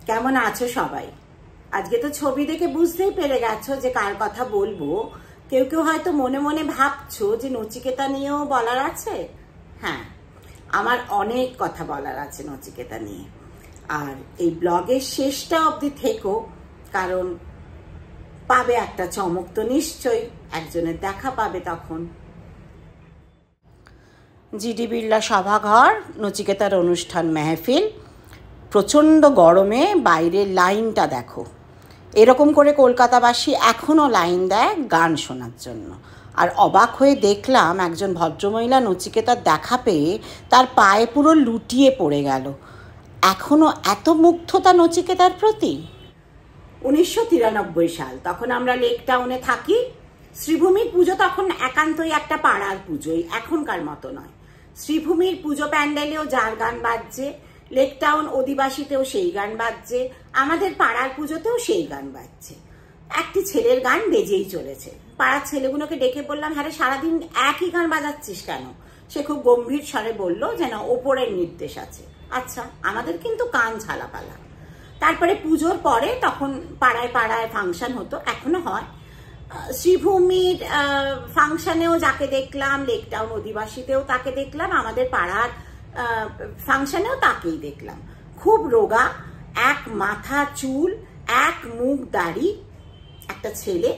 কেমন আছো সবাই? আজকে তো ছবি দেখে বুঝতেই পেরে গেছো যে কার কথা বলবো। কেউ কেউ হয়তো মনে মনে ভাবছো যে নচিকেতা নিয়েও বলার আছে। হ্যাঁ, আমার অনেক কথা বলার আছে নচিকেতা নিয়ে। আর এই ব্লগের শেষটা অবধি থেকো, কারণ পাবে একটা চমক তো নিশ্চয়ই, একজনের দেখা পাবে তখন। জিডি বিড়লা সভাঘর, নচিকেতার অনুষ্ঠান মেহফিল। প্রচণ্ড গরমে বাইরের লাইনটা দেখো। এরকম করে কলকাতাবাসী এখনও লাইন দেয় গান শোনার জন্য। আর অবাক হয়ে দেখলাম একজন ভদ্রমহিলা নচিকেতার দেখা পেয়ে তার পায়ে পুরো লুটিয়ে পড়ে গেল। এখনও এত মুগ্ধতা নচিকেতার প্রতি। 1993 সাল, তখন আমরা লেক টাউনে থাকি। শ্রীভূমির পুজো তখন একান্তই একটা পাড়ার পুজোই, এখনকার মতো নয়। শ্রীভূমির পুজো প্যান্ডেলেও যার গান বাজছে, লেক টাউন অধিবাসীতেও সেই গান বাজছে, আমাদের পাড়ার পুজোতেও সেই গান বাজছে। একটি ছেলের গান বেজেই চলেছে। পাড়ার ছেলেগুলোকে ডেকে বললাম, হ্যাঁ রে, সারাদিন একই গান বাজাচ্ছিস কেন? সে খুব গম্ভীর স্বরে বলল, যেন ওপরের নির্দেশ আছে। আচ্ছা, আমাদের কিন্তু কান ঝালাপালা। তারপরে পুজোর পরে তখন পাড়ায় পাড়ায় ফাংশন হতো, এখনো হয়। শ্রীভূমির ফাংশনেও যাকে দেখলাম, লেক টাউন অধিবাসীতেও তাকে দেখলাম, আমাদের পাড়ার ফাংশনেও তাকেই দেখলাম। খুব রোগা, এক মাথা চুল, এক মুখ দাড়ি একটা ছেলে।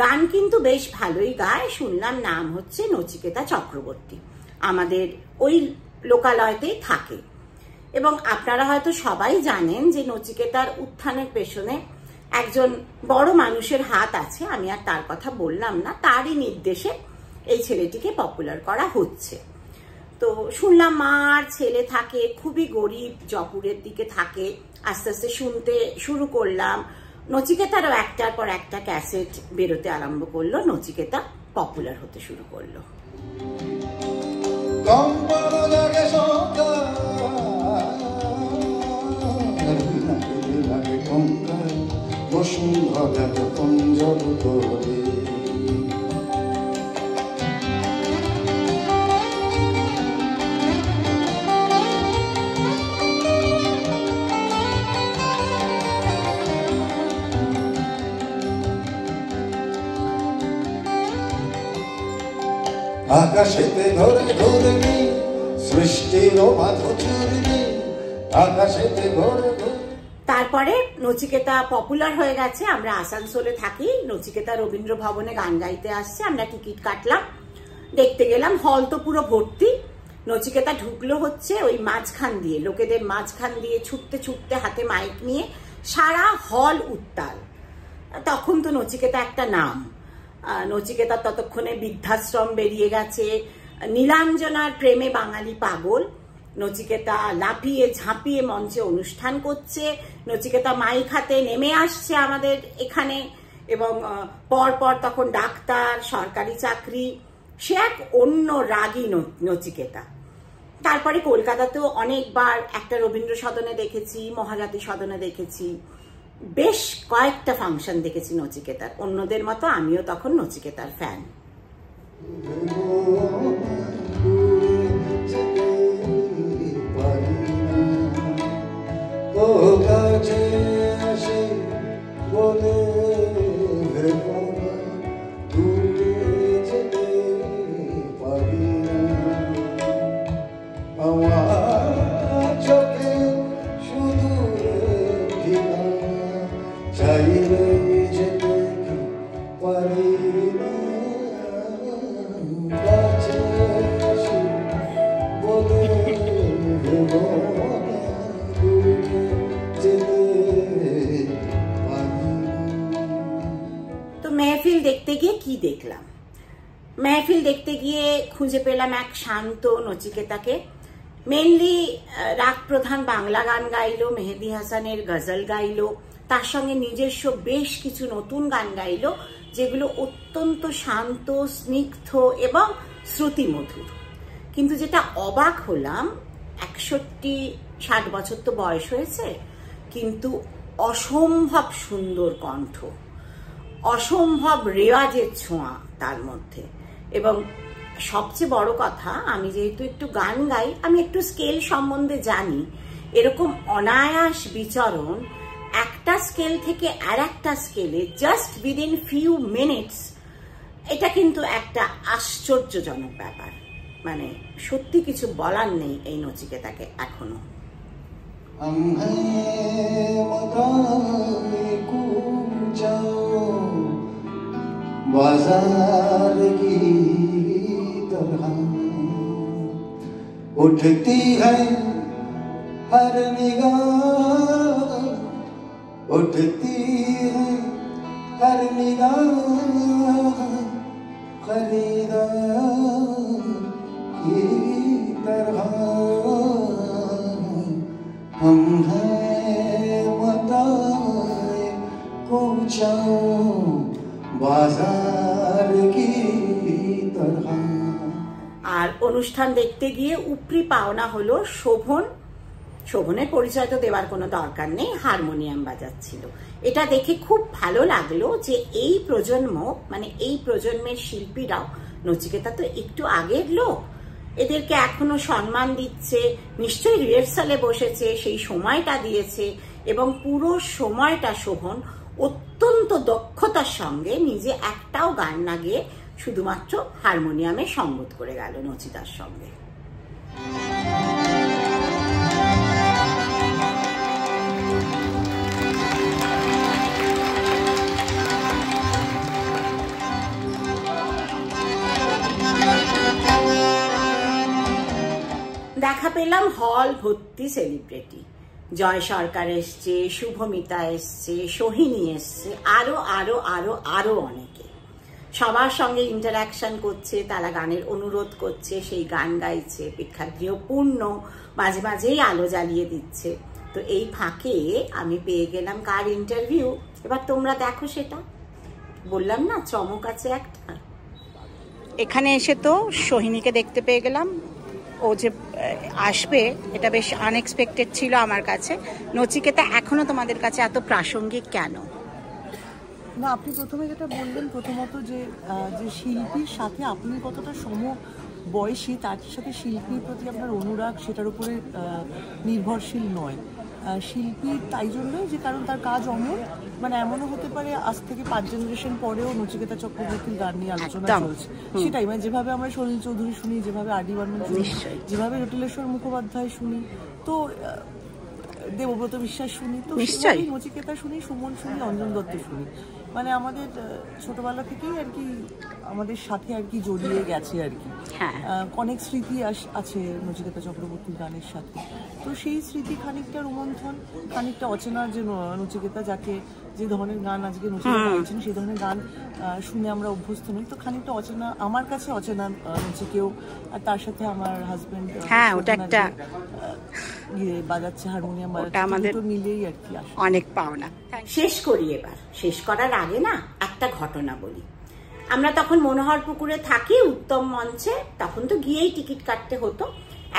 গান কিন্তু বেশ ভালোই গায়। শুনলাম নাম হচ্ছে নচিকেতা চক্রবর্তী, আমাদের ওই লোকালয়তেই থাকে। এবং আপনারা হয়তো সবাই জানেন যে নচিকেতার উত্থানের পেছনে একজন বড় মানুষের হাত আছে। আমি আর তার কথা বললাম না, তারই নির্দেশে এই ছেলেটিকে পপুলার করা হচ্ছে। তো শুনলাম মা আর ছেলে থাকে, খুবই গরিব, জয়পুরের দিকে থাকে। আস্তে আস্তে শুনতে শুরু করলাম। নচিকেতারও একটার পর একটা ক্যাসেট বেরোতে আরম্ভ করলো, নচিকেতা পপুলার হতে শুরু করলো। আকাশেতে ধরে ধরে নি সৃষ্টির মাধুরী, আকাশেতে ধরে ধরে। তারপরে নচিকেতা পপুলার হয়ে গেছে। আমরা আসানসোলে থাকি, নচিকেতা রবীন্দ্র ভবনে গান গাইতে আসছে। আমরা টিকিট কাটলাম, দেখতে গেলাম। হল তো পুরো ভর্তি। নচিকেতা ঢুকলো হচ্ছে ওই মাঝখান দিয়ে, লোকেদের মাঝখান দিয়ে ছুটতে ছুটতে হাতে মাইক নিয়ে। সারা হল উত্তাল। তখন তো নচিকেতা একটা নাম। নচিকেতা ততক্ষণে বৃদ্ধাশ্রম বেরিয়ে গেছে। নীলাঞ্জনার প্রেমে বাঙালি পাগল। নচিকেতা লাফিয়ে ঝাঁপিয়ে মঞ্চে অনুষ্ঠান করছে। নচিকেতা মাইক হাতে নেমে আসছে আমাদের এখানে। এবং পরপর তখন ডাক্তার, সরকারি চাকরি, সে এক অন্য রাগী নচিকেতা। তারপরে কলকাতাতেও অনেকবার একটা রবীন্দ্র সদনে দেখেছি, মহাজাতি সদনে দেখেছি, বেশ কয়েকটা ফাংশন দেখেছি নচিকেতার। অন্যদের মতো আমিও তখন নচিকেতার ফ্যান। মেহফিল দেখতে গিয়ে কি দেখলাম? মেহফিল দেখতে গিয়ে খুঁজে পেলাম এক শান্ত নচিকেতাকে। মেনলি রাগ প্রধান বাংলা গান গাইলো, মেহেদি হাসানের গজল গাইলো, তার সঙ্গে নিজস্ব বেশ কিছু নতুন গান গাইলো, যেগুলো অত্যন্ত শান্ত, স্নিগ্ধ এবং শ্রুতিমধুর। কিন্তু যেটা অবাক হলাম, 61-60 বছর তো বয়স হয়েছে, কিন্তু অসম্ভব সুন্দর কণ্ঠ, অসম্ভব রেওয়াজের ছোঁয়া তার মধ্যে। এবং সবচেয়ে বড় কথা, আমি যেহেতু একটু গান গাই, আমি একটু স্কেল সম্বন্ধে জানি। এরকম অনায়াস বিচরণ একটা স্কেল থেকে আর একটা স্কেলে জাস্ট উইদিন ফিউ মিনিটস, এটা কিন্তু একটা আশ্চর্যজনক ব্যাপার। মানে সত্যি কিছু বলার নেই এই নচিকেতাকে এখনো। बाजार की तरह उठती है हर निगाह, उठती है हर निगाह, खरीदार की तरह हम हैं मताए कुछा बाजार की तरह। আর অনুষ্ঠান দেখতে গিয়ে উপরি পাওনা হলো শোভনের পরিচয় তো দেওয়ার কোনো দরকার নেই, হারমোনিয়াম বাজাচ্ছিল। এটা দেখে খুব ভালো লাগলো যে এই প্রজন্ম, মানে এই প্রজন্মের শিল্পীরাও, নচিকেতা তো একটু আগের লোক, এদেরকে এখনো সম্মান দিচ্ছে। নিশ্চয়ই রিহার্সালে বসেছে, সেই সময়টা দিয়েছে, এবং পুরো সময়টা শোভন অত্যন্ত দক্ষতার সঙ্গে নিজে একটাও গান না গেয়ে শুধুমাত্র হারমোনিয়ামে সঙ্গত করে গেল নচিতার সঙ্গে। দেখা পেলাম হল ভর্তি সেলিব্রিটি। জয় সরকার এসছে, শুভমিতা এসছে, সোহিনী এসছে, আরো আরো আরো আরো অনেকে। সবার সঙ্গে ইন্টারাকশন করছে, তারা গানের অনুরোধ করছে, সেই গান গাইছে, প্রেক্ষাগৃহ পূর্ণ, মাঝে মাঝেই আলো জ্বালিয়ে দিচ্ছে। তো এই ফাঁকে আমি পেয়ে গেলাম কার ইন্টারভিউ, এবার তোমরা দেখো। সেটা বললাম না, চমক আছে একটা। এখানে এসে তো সোহিনীকে দেখতে পেয়ে গেলাম। ও যে আসবে এটা বেশ আনএক্সপেক্টেড ছিল আমার কাছে। নচিকেতা এখনো তোমাদের কাছে এত প্রাসঙ্গিক কেন? না, আপনি প্রথমে যেটা বললেন, প্রথমত যে শিল্পীর সাথে আপনি কতটা সমবয়সী, তার সাথে শিল্পীর প্রতি আপনার অনুরাগ সেটার উপরে নির্ভরশীল নয়। শিল্পী তাই জন্যই যে কারণ তার কাজ অমর, মানে এমনও হতে পারে আজ থেকে 5 জেনারেশন পরেও নচিকেতা চক্রবর্তীর গান নিয়ে আলোচনা চলছে। সেটাই, মানে যেভাবে আমরা সলিল চৌধুরী শুনি, যেভাবে আর.ডি. বর্মন শুনি, যেভাবে জটিলেশ্বর মুখোপাধ্যায় শুনি, তো দেবব্রত বিশ্বাস শুনি, তো নচিকেতা শুনি, সুমন শুনি, অঞ্জন দত্ত শুনি। মানে আমাদের ছোটবেলা থেকেই আর কি আমাদের সাথে আর কি জড়িয়ে গেছে আর কি। অনেক স্মৃতি আছে নচিকেতা চক্রবর্তীর গানের সাথে। তো সেই স্মৃতি খানিকটা রোমন্থন, খানিকটা অচেনা যে নচিকেতা, যাকে যে ধরনের গান আজকে নচিকেতা গাইছেন সেই ধরনের গান শুনে আমরা অভ্যস্ত নই। তো খানিকটা অচেনা, আমার কাছে অচেনা নচিকেও। আর তার সাথে আমার হাজবেন্ড বাজাচ্ছে, হারমোনিয়াম বাজাচ্ছে, তো মিলেই আর কি অনেক পাওনা। শেষ করি এবার। শেষ করার আগে না একটা ঘটনা বলি। আমরা তখন মনোহরপুকুরে থাকি, উত্তম মঞ্চে। তখন তো গিয়েই টিকিট কাটতে হতো।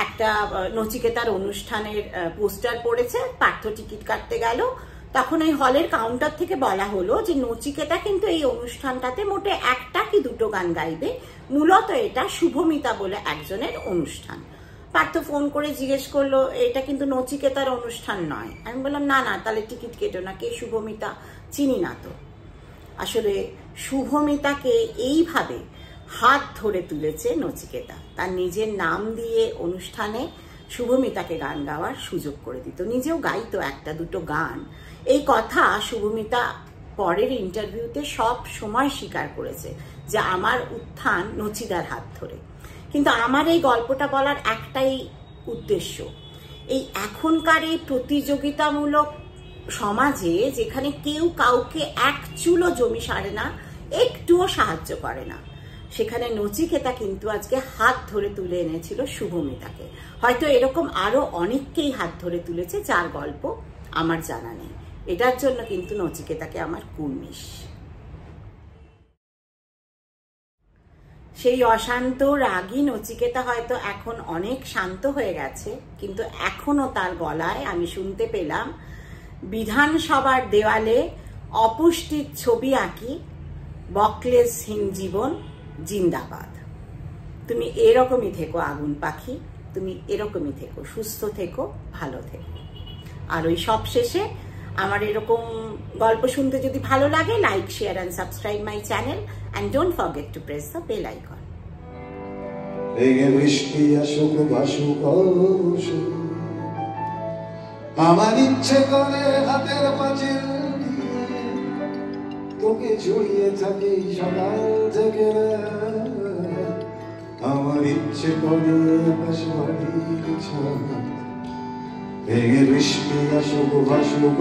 একটা নচিকেতার অনুষ্ঠানের পোস্টার পড়েছে, পার্থ টিকিট কাটতে গেল। তখন এই হলের কাউন্টার থেকে বলা হলো যে নচিকেতা কিন্তু এই অনুষ্ঠানটাতে মোটে 1টা কি 2টো গান গাইবে, মূলত এটা শুভমিতা বলে একজনের অনুষ্ঠান। পার্থ ফোন করে জিজ্ঞেস করলো, এটা কিন্তু নচিকেতার অনুষ্ঠান নয়। আমি বললাম না না, তাহলে টিকিট কেটো না, কে শুভমিতা, চিনি না তো। আসলে শুভমিতাকে এইভাবে হাত ধরে তুলেছে নচিকেতা, তার নিজের নাম দিয়ে অনুষ্ঠানে শুভমিতাকে গান গাওয়ার সুযোগ করে দিত, নিজেও গাইতো 1টা 2টো গান। এই কথা শুভমিতা পরের ইন্টারভিউতে সব সময় স্বীকার করেছে যে আমার উত্থান নচিদার হাত ধরে। কিন্তু আমার এই গল্পটা বলার একটাই উদ্দেশ্য, এই এখনকার এই প্রতিযোগিতামূলক সমাজে যেখানে কেউ কাউকে এক চুলো জমি সারে না, একটুও সাহায্য করে না, সেখানে নচিকেতা কিন্তু আজকে হাত ধরে তুলে এনেছিল শুভমিতাকে। হয়তো এরকম আরো অনেককেই হাত ধরে তুলেছে, যার গল্প আমার জানা নেই। এটার জন্য কিন্তু নচিকেতাকে আমার কুর্নিশ। সেই অশান্ত রাগী নচিকেতা হয়তো এখন অনেক শান্ত হয়ে গেছে, কিন্তু এখনো তার গলায় আমি শুনতে পেলাম, বিধানসভার দেওয়ালে অপুষ্টির ছবি আঁকি, বকলেসহীন জীবন জিন্দাবাদ। তুমি এরকমই থেকো আগুন পাখি, তুমি এরকমই থেকো, সুস্থ থেকো, ভালো থেকো। আর ওই সব শেষে আমার এরকম গল্প শুনতে যদি ভালো লাগে, like, share and subscribe my channel and don't forget to press the bell icon. ভেঙে বৃষ্টি আসুক ভাসুক আমার ইচ্ছে করে হাতের পাঁচিল দিয়ে তোকে জড়িয়ে থাকি সকাল থেকে। আমার ইচ্ছে করে আকাশ বাড়ির ছাদ ভেঙে বৃষ্টি আসুক ভাসুক